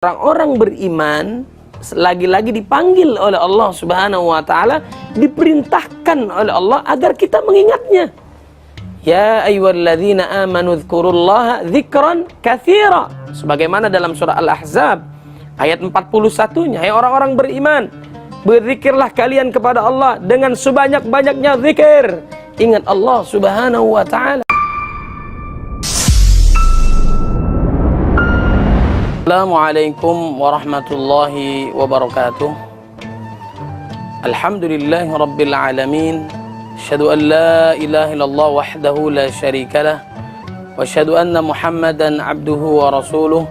Orang-orang beriman lagi-lagi dipanggil oleh Allah Subhanahu wa taala, diperintahkan oleh Allah agar kita mengingatnya. Ya ayyuhalladzina amanu dzkurullaha dzikran katsira. Sebagaimana dalam surah Al-Ahzab ayat 41-nya, hai orang-orang beriman, berzikirlah kalian kepada Allah dengan sebanyak-banyaknya zikir. Ingat Allah Subhanahu wa taala. Assalamualaikum warahmatullahi wabarakatuh. Alhamdulillahi rabbil alamin. Asyhadu an la ilaha illallah wahdahu la syarika lah. Wa asyhadu anna Muhammadan abduhu wa rasuluh.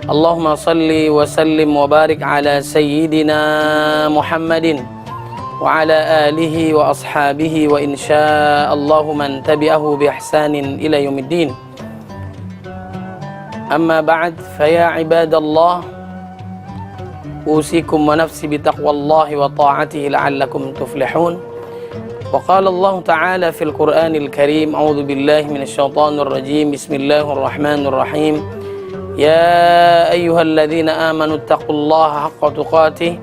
Allahumma salli wa sallim wa barik ala sayyidina Muhammadin wa ala alihi wa ashabihi wa insyaallahu man tabi'ahu bi ihsanin ila yaumiddin. Amma ba'd, faya ibadallah, usikum wa nafsi bitaqwallahi wa ta'atihi la'allakum tuflihun. Wa qala Allah ta'ala fil Qur'anil Karim, a'udzu billahi minasy syaithanir rajim, bismillahirrahmanirrahim. Ya ayyuhalladzina amanu taqullaha haqqa tuqatih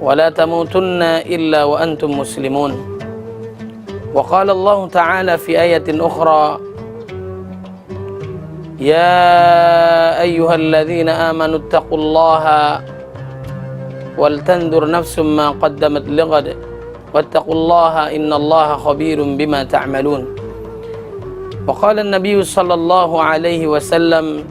wa la tamutunna illa wa antum muslimun. Wa qala Allah ta'ala fi ayatin ukhra, Ya ayyuhalladzina amanu taqullaha wal tandur nafsum ma qaddamat lighad wattaqullaha innallaha khabirum bima ta'malun. Wa qala an-nabiy sallallahu alaihi wasallam,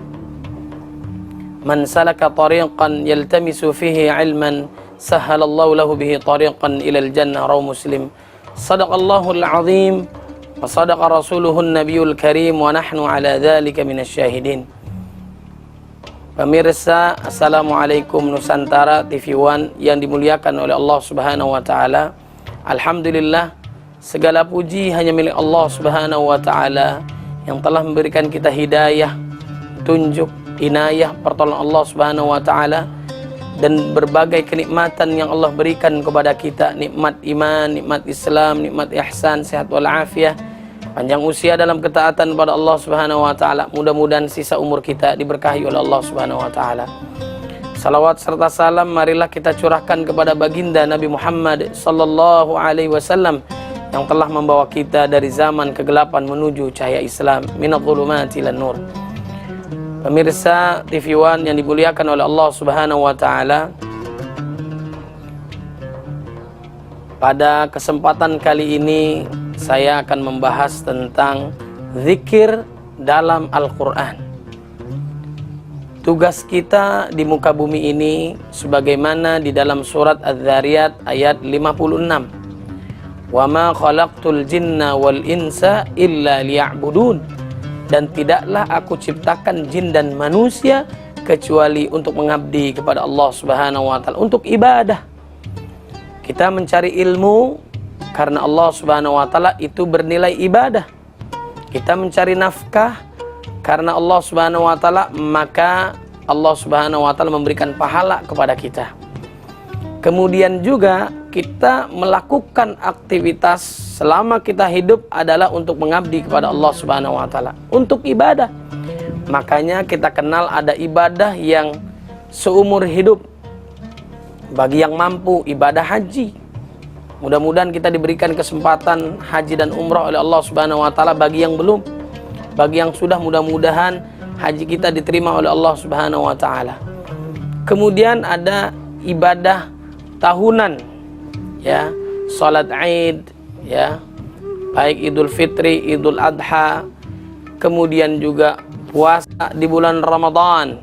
man salaka tariqan yaltamisu fihi ilman sahhalallahu lahu bihi tariqan ila al-jannah, rawahu Muslim. Shadaqallahul azim wa sadaqa rasuluhun nabiyul karim wa nahnu ala dhalika minasyahidin. Pemirsa, Assalamualaikum Nusantara TV One yang dimuliakan oleh Allah Subhanahu wa taala. Alhamdulillah, segala puji hanya milik Allah Subhanahu wa taala yang telah memberikan kita hidayah, tunjuk, inayah, pertolongan Allah Subhanahu wa taala dan berbagai kenikmatan yang Allah berikan kepada kita, nikmat iman, nikmat Islam, nikmat ihsan, sehat walafiat, panjang usia dalam ketaatan kepada Allah Subhanahu wa taala. Mudah-mudahan sisa umur kita diberkahi oleh Allah Subhanahu wa taala. Salawat serta salam marilah kita curahkan kepada baginda Nabi Muhammad sallallahu alaihi wasallam yang telah membawa kita dari zaman kegelapan menuju cahaya Islam, minadh-dhulumati ilan nur. Pemirsa TV One yang dimuliakan oleh Allah Subhanahu wa taala, pada kesempatan kali ini saya akan membahas tentang zikir dalam Al-Qur'an. Tugas kita di muka bumi ini sebagaimana di dalam surat Az-Zariyat ayat 56. Wa ma khalaqtul jinna wal insa illa liya'budun. Dan tidaklah aku ciptakan jin dan manusia kecuali untuk mengabdi kepada Allah Subhanahu wa taala, untuk ibadah. Kita mencari ilmu karena Allah Subhanahu wa taala itu bernilai ibadah. Kita mencari nafkah karena Allah Subhanahu wa taala, maka Allah Subhanahu wa taala memberikan pahala kepada kita. Kemudian juga kita melakukan aktivitas selama kita hidup adalah untuk mengabdi kepada Allah Subhanahu wa taala, untuk ibadah. Makanya kita kenal ada ibadah yang seumur hidup. Bagi yang mampu, ibadah haji. Mudah-mudahan kita diberikan kesempatan haji dan umrah oleh Allah Subhanahu wa taala. Bagi yang belum, bagi yang sudah, mudah-mudahan haji kita diterima oleh Allah Subhanahu wa taala. Kemudian ada ibadah tahunan, ya, salat Id, ya, baik Idul Fitri, Idul Adha, kemudian juga puasa di bulan Ramadan.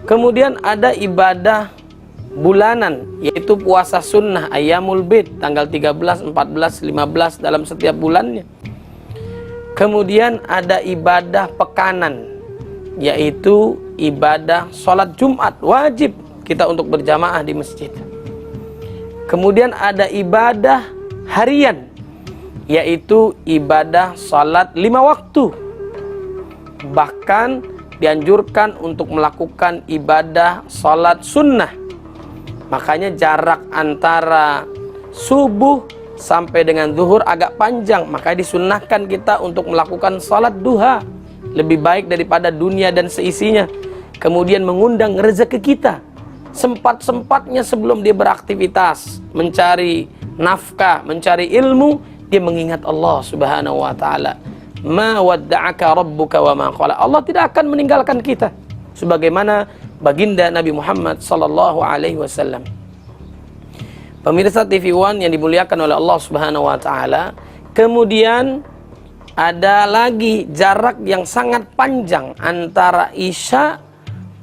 Kemudian ada ibadah bulanan, yaitu puasa sunnah Ayyamul Bid, tanggal 13, 14, 15 dalam setiap bulannya. Kemudian ada ibadah pekanan, yaitu ibadah sholat Jumat, wajib kita untuk berjamaah di masjid. Kemudian ada ibadah harian, yaitu ibadah salat 5 waktu. Bahkan dianjurkan untuk melakukan ibadah salat sunnah. Makanya jarak antara subuh sampai dengan zuhur agak panjang, maka disunnahkan kita untuk melakukan salat duha. Lebih baik daripada dunia dan seisinya. kemudian mengundang rezeki kita. Sempat-sempatnya sebelum dia beraktivitas, mencari nafkah, mencari ilmu, dia mengingat Allah Subhanahu wa taala. Ma wadda'aka rabbuka wa ma qala. Allah tidak akan meninggalkan kita. Sebagaimana baginda Nabi Muhammad sallallahu alaihi wasallam. Pemirsa TV One yang dimuliakan oleh Allah Subhanahu wa taala, kemudian ada lagi jarak yang sangat panjang antara Isya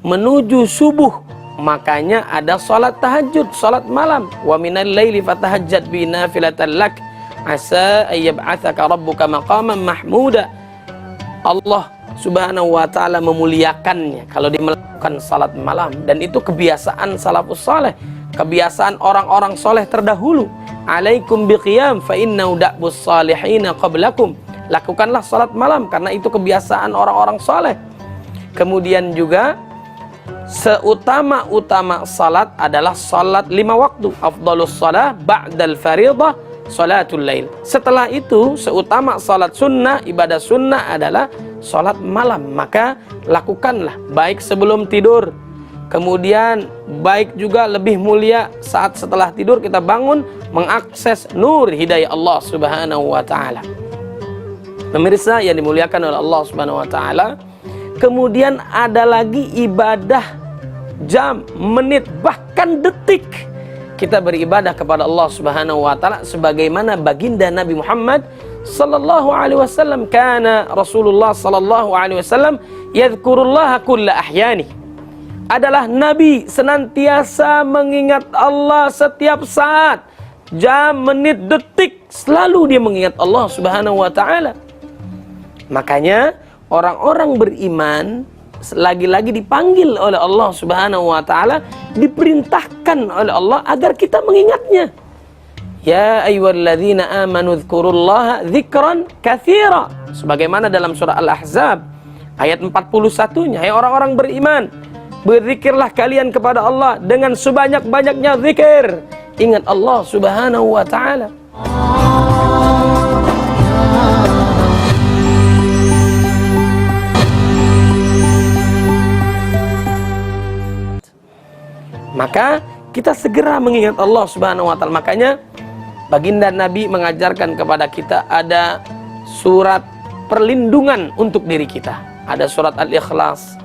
menuju subuh. Makanya ada salat tahajud, salat malam. Wa minal laili fatahajjad bi nafilatan lak asa ayyab'atsaka rabbuka maqaman mahmuda. Allah Subhanahu wa taala memuliakannya kalau dia melakukan salat malam, dan itu kebiasaan salafus saleh, kebiasaan orang-orang soleh terdahulu. Alaikum biqiyam fa innahu da'bus salihina qablakum. Lakukanlah salat malam karena itu kebiasaan orang-orang soleh. Kemudian juga seutama-utama salat adalah salat 5 waktu. Afdhalus salah ba'dal fariḍah salatul lail. Setelah itu seutama salat sunnah, ibadah sunnah adalah salat malam. Maka lakukanlah baik sebelum tidur, kemudian baik juga lebih mulia saat setelah tidur kita bangun mengakses nur hidayah Allah Subhanahu wa taala. Pemirsa yang dimuliakan oleh Allah Subhanahu wa taala, kemudian ada lagi ibadah jam, menit, bahkan detik. Kita beribadah kepada Allah Subhanahu wa taala sebagaimana baginda Nabi Muhammad sallallahu alaihi wasallam. Kana Rasulullah sallallahu alaihi wasallam yadhkurullaha kulla ahyani. Adalah Nabi senantiasa mengingat Allah setiap saat, jam, menit, detik, selalu dia mengingat Allah Subhanahu wa taala. Makanya orang-orang beriman lagi-lagi dipanggil oleh Allah Subhanahu wa taala, diperintahkan oleh Allah agar kita mengingatnya. Ya ayyuhalladzina amanu dzkurullaha dzikran katsira. Sebagaimana dalam surah Al-Ahzab ayat 41-nya, hai orang-orang beriman, berzikirlah kalian kepada Allah dengan sebanyak-banyaknya zikir. Ingat Allah Subhanahu wa taala. Maka kita segera mengingat Allah Subhanahu wa taala. Makanya baginda Nabi mengajarkan kepada kita ada surat perlindungan untuk diri kita. Ada surat Al-Ikhlas,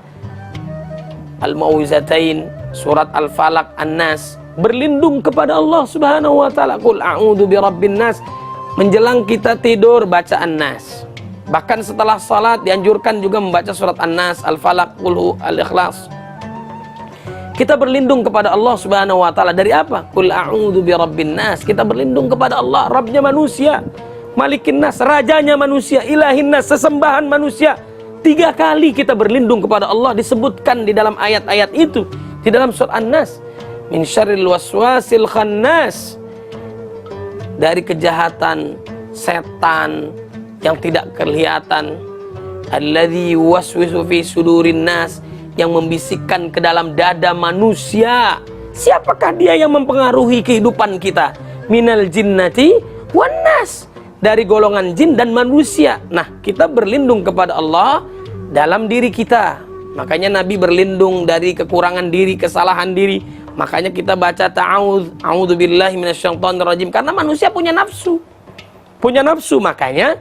Al-Mau'izatain, surat Al-Falaq, An-Nas. Berlindung kepada Allah Subhanahu wa taala. Qul a'udzu birabbin nas. Menjelang kita tidur baca An-Nas. Bahkan setelah salat dianjurkan juga membaca surat An-Nas, Al-Falaq, Qul Al-Ikhlas. Kita berlindung kepada Allah Subhanahu wa taala dari apa? Qul a'udzu birabbin nas. Kita berlindung kepada Allah, Rabbnya manusia, Malikin nas, rajanya manusia, Ilahin nas, sesembahan manusia. 3 kali kita berlindung kepada Allah disebutkan di dalam ayat-ayat itu di dalam surat An-Nas. Min syarril waswasil khannas. Dari kejahatan setan yang tidak kelihatan. Alladzi yuwaswisu fi sudurin nas, yang membisikkan ke dalam dada manusia. Siapakah dia yang mempengaruhi kehidupan kita? Minal jinnati wan nas, dari golongan jin dan manusia. Nah, kita berlindung kepada Allah dalam diri kita. Makanya Nabi berlindung dari kekurangan diri, kesalahan diri. Makanya kita baca ta'awudz, a'udzubillahi minasyaitonir rajim, karena manusia punya nafsu. Punya nafsu, makanya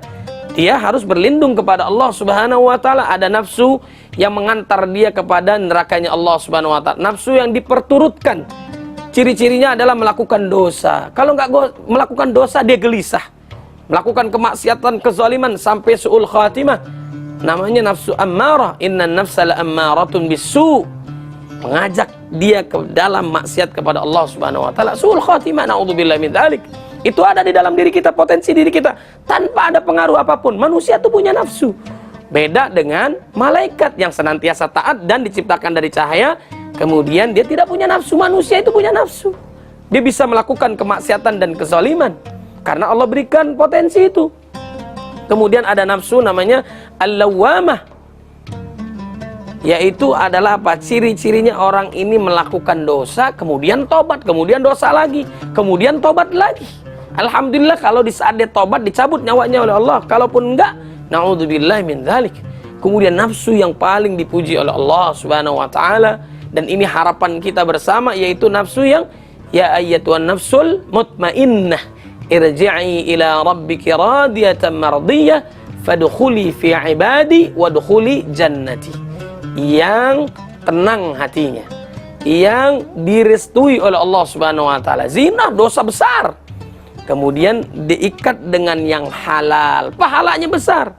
dia harus berlindung kepada Allah Subhanahu wa taala. Ada nafsu yang mengantar dia kepada nerakanya Allah Subhanahu wa taala. Nafsu yang diperturutkan. Ciri-cirinya adalah melakukan dosa. Kalau nggak melakukan dosa, dia gelisah. Melakukan kemaksiatan, kezaliman sampai su'ul khatimah. Namanya nafsu ammarah. Innan nafsa la'ammaratun bisu. Mengajak dia ke dalam maksiat kepada Allah Subhanahu wa taala. Su'ul khatimah, na'udzubillahi min dzalik. Itu ada di dalam diri kita, potensi diri kita, tanpa ada pengaruh apapun. Manusia itu punya nafsu. Beda dengan malaikat yang senantiasa taat dan diciptakan dari cahaya. Kemudian dia tidak punya nafsu. Manusia itu punya nafsu. Dia bisa melakukan kemaksiatan dan kezaliman karena Allah berikan potensi itu. Kemudian ada nafsu namanya al-lawwamah, yaitu adalah apa? Ciri-cirinya orang ini melakukan dosa, kemudian tobat, kemudian dosa lagi, kemudian tobat lagi. Alhamdulillah kalau di saat dia tobat dicabut nyawanya oleh Allah. Kalaupun enggak, na'udzubillahi min dzalik. kemudian nafsu yang paling dipuji oleh Allah Subhanahu wa taala, dan ini harapan kita bersama, yaitu nafsu yang ya ayyatuhan nafsul mutmainnah irji'i ila rabbiki radiyatan mardiyah fadkhuli fi ibadi wadkhuli jannati. Yang tenang hatinya, yang direstui oleh Allah Subhanahu wa taala. Zina dosa besar, kemudian diikat dengan yang halal, pahalanya besar.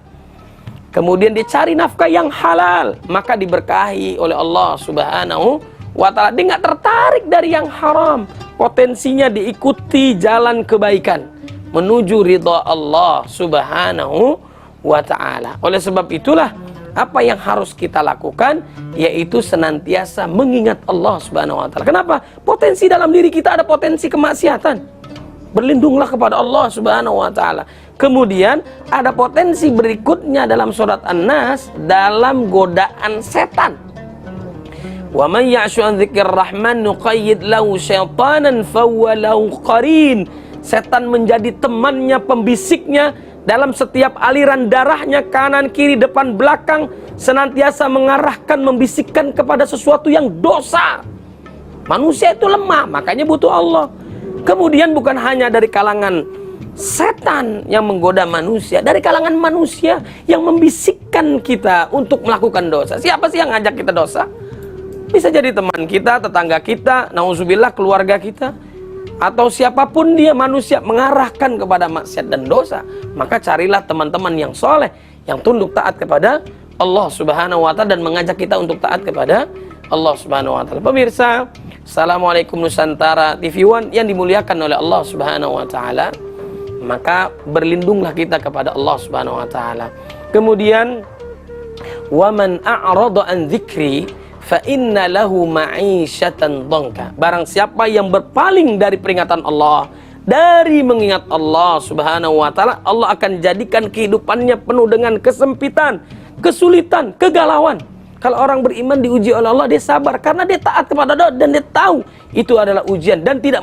Kemudian dicari nafkah yang halal, maka diberkahi oleh Allah Subhanahu wa taala. Dia nggak tertarik dari yang haram, potensinya diikuti jalan kebaikan menuju ridha Allah Subhanahu wa taala. Oleh sebab itulah apa yang harus kita lakukan, yaitu senantiasa mengingat Allah Subhanahu wa taala. Kenapa? Potensi dalam diri kita ada potensi kemaksiatan. Berlindunglah kepada Allah Subhanahu wa taala. Kemudian ada potensi berikutnya dalam surat An-Nas, dalam godaan setan. Wa man ya'shu an dzikrir rahman nuqayyid lahu syaitanan fahuwa lahu qarin. Setan menjadi temannya, pembisiknya dalam setiap aliran darahnya, kanan, kiri, depan, belakang, senantiasa mengarahkan, membisikkan kepada sesuatu yang dosa. Manusia itu lemah, makanya butuh Allah. Kemudian bukan hanya dari kalangan setan yang menggoda manusia, dari kalangan manusia yang membisikkan kita untuk melakukan dosa. Siapa sih yang ngajak kita dosa? Bisa jadi teman kita, tetangga kita, nauzubillah keluarga kita, atau siapapun dia, manusia mengarahkan kepada maksiat dan dosa. Maka carilah teman-teman yang soleh, yang tunduk taat kepada Allah Subhanahu wa taala dan mengajak kita untuk taat kepada Allah Subhanahu wa taala. Pemirsa, Assalamualaikum Nusantara TV One yang dimuliakan oleh Allah Subhanahu wa taala. Maka berlindunglah kita kepada Allah Subhanahu wa taala. Kemudian wa man a'rada an dzikri fa inna lahu ma'isyatan dhanka. Barang siapa yang berpaling dari peringatan Allah, dari mengingat Allah Subhanahu wa taala, Allah akan jadikan kehidupannya penuh dengan kesempitan, kesulitan, kegalauan. Kalau orang beriman diuji oleh Allah, dia sabar karena dia taat kepada Allah dan dia tahu itu adalah ujian dan tidak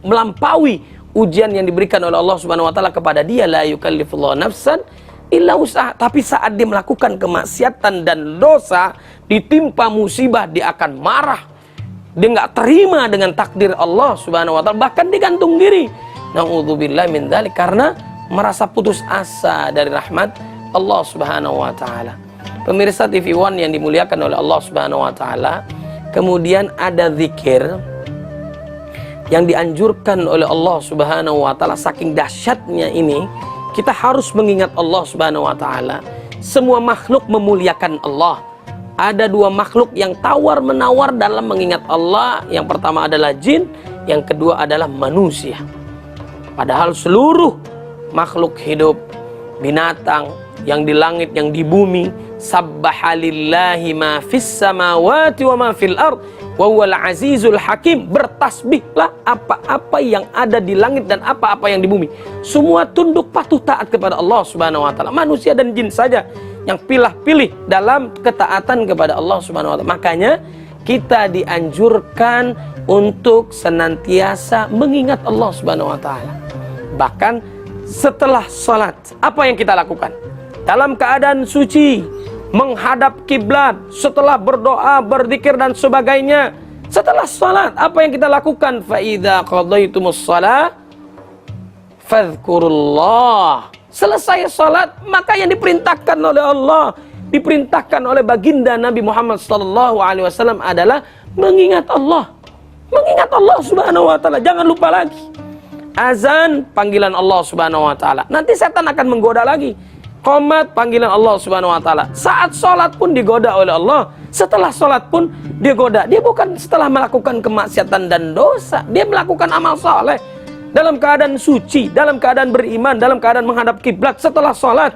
melampaui ujian yang diberikan oleh Allah Subhanahu wa taala kepada dia. La yukallifullahu nafsan illa usaha. Tapi saat dia melakukan kemaksiatan dan dosa, ditimpa musibah, dia akan marah. Dia nggak terima dengan takdir Allah Subhanahu wa taala, bahkan digantung diri. Na'udzubillah min dzalik, karena merasa putus asa dari rahmat Allah Subhanahu wa taala. Pemirsa TV One yang dimuliakan oleh Allah Subhanahu wa taala, kemudian ada zikir yang dianjurkan oleh Allah Subhanahu wa taala. Saking dahsyatnya ini, kita harus mengingat Allah Subhanahu wa taala. Semua makhluk memuliakan Allah. Ada dua makhluk yang tawar-menawar dalam mengingat Allah. Yang pertama adalah jin, yang kedua adalah manusia. Padahal seluruh makhluk hidup, binatang yang di langit, yang di bumi, sabbahalillahi ma fis samawati wa ma fil ard wa huwal azizul hakim. Bertasbihlah apa-apa yang ada di langit dan apa-apa yang di bumi. Semua tunduk patuh taat kepada Allah Subhanahu wa taala. Manusia dan jin saja yang pilih-pilih dalam ketaatan kepada Allah Subhanahu wa taala. Makanya kita dianjurkan untuk senantiasa mengingat Allah Subhanahu wa taala. Bahkan setelah salat, apa yang kita lakukan? Dalam keadaan suci, menghadap kiblat, setelah berdoa, berzikir dan sebagainya. Setelah salat, apa yang kita lakukan? Fa idza qadaitumus shalah fadhkurullah. Selesai salat, maka yang diperintahkan oleh Allah, diperintahkan oleh baginda Nabi Muhammad SAW adalah mengingat Allah. Mengingat Allah Subhanahu wa taala. Jangan lupa lagi. Azan, panggilan Allah Subhanahu wa taala. Nanti setan akan menggoda lagi. Qomat, panggilan Allah Subhanahu wa taala. Saat sholat pun digoda oleh Allah. Setelah sholat pun digoda. Dia bukan setelah melakukan kemaksiatan dan dosa, dia melakukan amal soleh dalam keadaan suci, dalam keadaan beriman, dalam keadaan menghadap kiblat. Setelah sholat,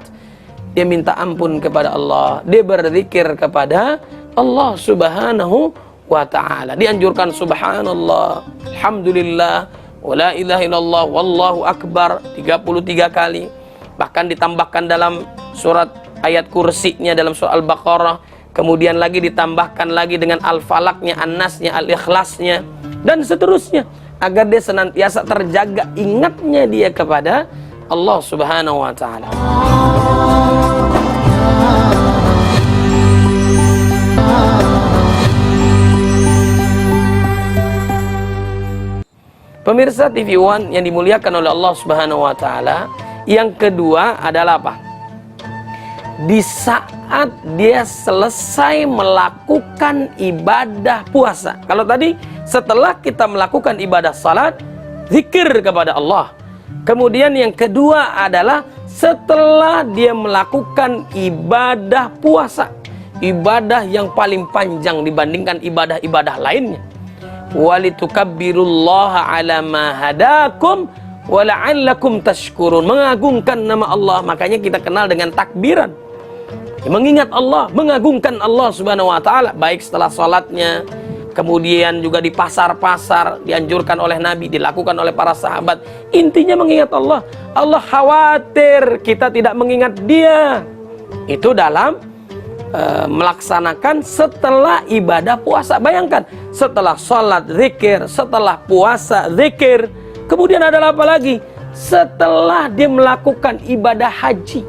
dia minta ampun kepada Allah, dia berzikir kepada Allah Subhanahu wa taala. Dianjurkan subhanallah, alhamdulillah, wala ilaha illallah, wallahu akbar 33 kali. Bahkan ditambahkan dalam surat ayat kursinya dalam surah Al-Baqarah. Kemudian lagi ditambahkan lagi dengan Al-Falaknya, An-Nasnya, Al-Ikhlasnya, dan seterusnya. Agar dia senantiasa terjaga ingatnya dia kepada Allah Subhanahu wa ta'ala. Pemirsa TV One yang dimuliakan oleh Allah Subhanahu wa taala, yang kedua adalah apa? Di saat dia selesai melakukan ibadah puasa. Kalau tadi setelah kita melakukan ibadah salat, zikir kepada Allah. Kemudian yang kedua adalah setelah dia melakukan ibadah puasa, ibadah yang paling panjang dibandingkan ibadah-ibadah lainnya. Walitukabbirullaha ala ma hadakum wa la'allakum tashkurun. Mengagungkan nama Allah, makanya kita kenal dengan takbiran. Mengingat Allah, mengagungkan Allah Subhanahu wa taala, baik setelah salatnya, kemudian juga di pasar-pasar dianjurkan oleh Nabi, dilakukan oleh para sahabat. Intinya mengingat Allah. Allah khawatir kita tidak mengingat Dia. Itu dalam melaksanakan setelah ibadah puasa. Bayangkan, setelah sholat zikir, setelah puasa zikir, kemudian adalah apa lagi? Setelah dia melakukan ibadah haji,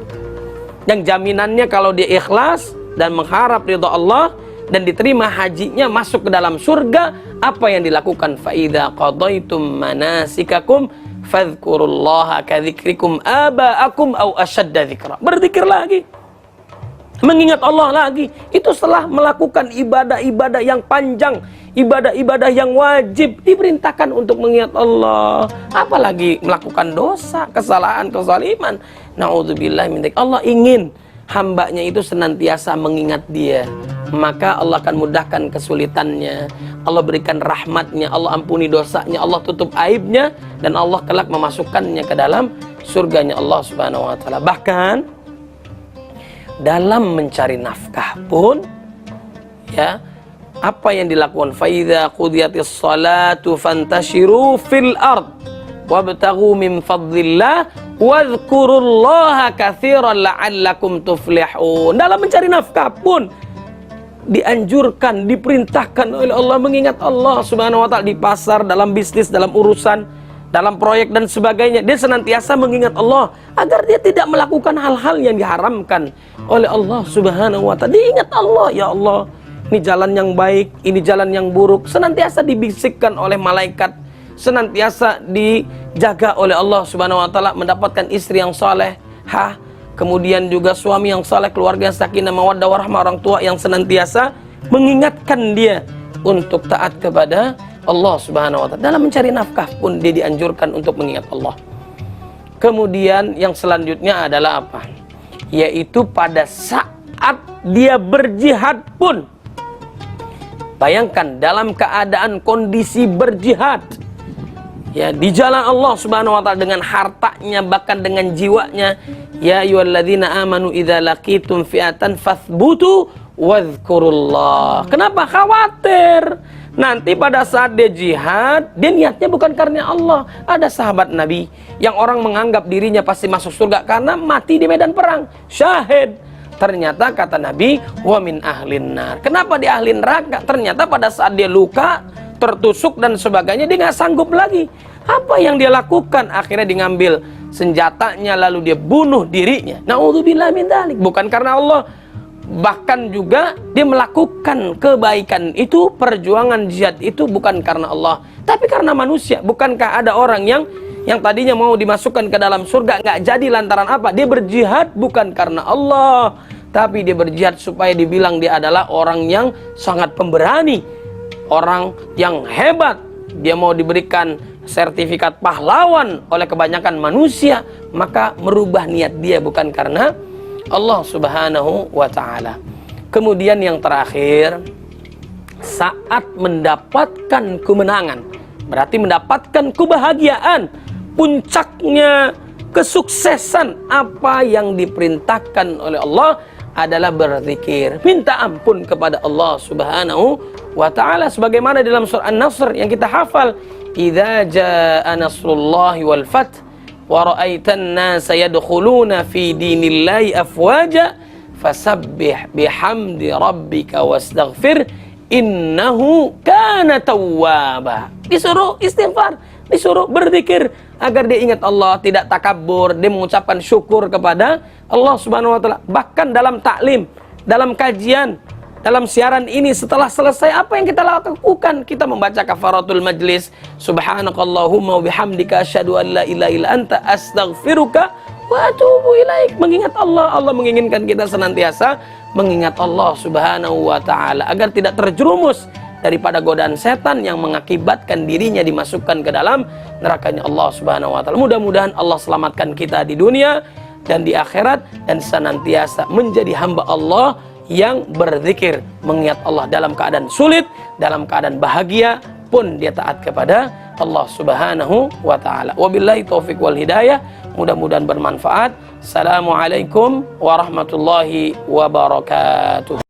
yang jaminannya kalau dia ikhlas dan mengharap ridha Allah dan diterima hajinya, masuk ke dalam surga, apa yang dilakukan? Fa idza qadaitum manasikakum fadhkurullaha kadzikrikum aba'akum aw ashadda dzikra. Berzikir lagi, mengingat Allah lagi. Itu setelah melakukan ibadah-ibadah yang panjang, ibadah-ibadah yang wajib, diperintahkan untuk mengingat Allah. Apalagi melakukan dosa, kesalahan, kezaliman. Na'udzubillah min dzalik. Allah ingin hambanya itu senantiasa mengingat Dia, maka Allah akan mudahkan kesulitannya, Allah berikan rahmatnya, Allah ampuni dosanya, Allah tutup aibnya, dan Allah kelak memasukkannya ke dalam surganya Allah Subhanahu wa taala. Bahkan dalam mencari nafkah pun, ya, apa yang dilakukan? Fa idza qudiyatis salatu fantashiru fil ard wabtaghu min fadlillah wadhkurullaha katsiran la'allakum tuflihun. Dalam mencari nafkah pun dianjurkan, diperintahkan oleh Allah mengingat Allah Subhanahu wa taala, di pasar, dalam bisnis, dalam urusan, dalam proyek dan sebagainya. Dia senantiasa mengingat Allah agar dia tidak melakukan hal-hal yang diharamkan oleh Allah Subhanahu wa taala. Diingat Allah, ya Allah, ini jalan yang baik, ini jalan yang buruk, senantiasa dibisikkan oleh malaikat, senantiasa dijaga oleh Allah Subhanahu wa taala, mendapatkan istri yang saleh, kemudian juga suami yang saleh, keluarga yang sakinah mawaddah warahmah, orang tua yang senantiasa mengingatkan dia untuk taat kepada Allah Subhanahu wa taala. Dalam mencari nafkah pun dia dianjurkan untuk mengingat Allah. Kemudian yang selanjutnya adalah apa? Yaitu pada saat dia berjihad pun. Bayangkan dalam keadaan kondisi berjihad, ya, di jalan Allah Subhanahu wa taala, dengan hartanya, bahkan dengan jiwanya. Ya ayyuhalladzina amanu idza laqitum fi'atan fathbutu wadhkurullah. Kenapa khawatir? Nanti pada saat dia jihad, dia niatnya bukan karena Allah. Ada sahabat Nabi yang orang menganggap dirinya pasti masuk surga karena mati di medan perang, syahid. Ternyata kata Nabi, wa min ahlin nar. Kenapa dia ahli neraka? Ternyata pada saat dia luka, tertusuk dan sebagainya, dia nggak sanggup lagi. Apa yang dia lakukan? Akhirnya dia ngambil senjatanya lalu dia bunuh dirinya. Na'udzubillah min dzalik. Bukan karena Allah. Bahkan juga dia melakukan kebaikan itu, perjuangan jihad itu bukan karena Allah, tapi karena manusia. Bukankah ada orang yang tadinya mau dimasukkan ke dalam surga, nggak jadi lantaran apa? Dia berjihad bukan karena Allah, tapi dia berjihad supaya dibilang dia adalah orang yang sangat pemberani, orang yang hebat. Dia mau diberikan sertifikat pahlawan oleh kebanyakan manusia, maka merubah niat dia bukan karena Allah Subhanahu wa ta'ala. Kemudian yang terakhir, saat mendapatkan kemenangan, berarti mendapatkan kebahagiaan, puncaknya kesuksesan, apa yang diperintahkan oleh Allah adalah berzikir, minta ampun kepada Allah Subhanahu wa ta'ala, sebagaimana dalam surah An-Nasr yang kita hafal, idza jaa nasrullahi wal fath wa ra'aitan nasa yadkhuluna fi dinillahi afwaja fasabbih bihamdi rabbika wastaghfir innahu kana tawwaba. Disuruh istighfar, disuruh berzikir agar dia ingat Allah, tidak takabur, dia mengucapkan syukur kepada Allah Subhanahu wa taala. Bahkan dalam taklim, dalam kajian, dalam siaran ini setelah selesai apa yang kita lakukan? Kita membaca kafaratul majlis, subhanakallahumma wa bihamdika asyhadu an la ilaha illa anta astaghfiruka wa atubu ilaik. Mengingat Allah, Allah menginginkan kita senantiasa mengingat Allah Subhanahu wa taala agar tidak terjerumus daripada godaan setan yang mengakibatkan dirinya dimasukkan ke dalam nerakanya Allah Subhanahu wa taala. Mudah-mudahan Allah selamatkan kita di dunia dan di akhirat dan senantiasa menjadi hamba Allah yang berzikir, mengingat Allah dalam keadaan sulit, dalam keadaan bahagia pun dia taat kepada Allah Subhanahu wa taala. Wabillahi taufik wal hidayah. Mudah-mudahan bermanfaat. Assalamualaikum warahmatullahi wabarakatuh.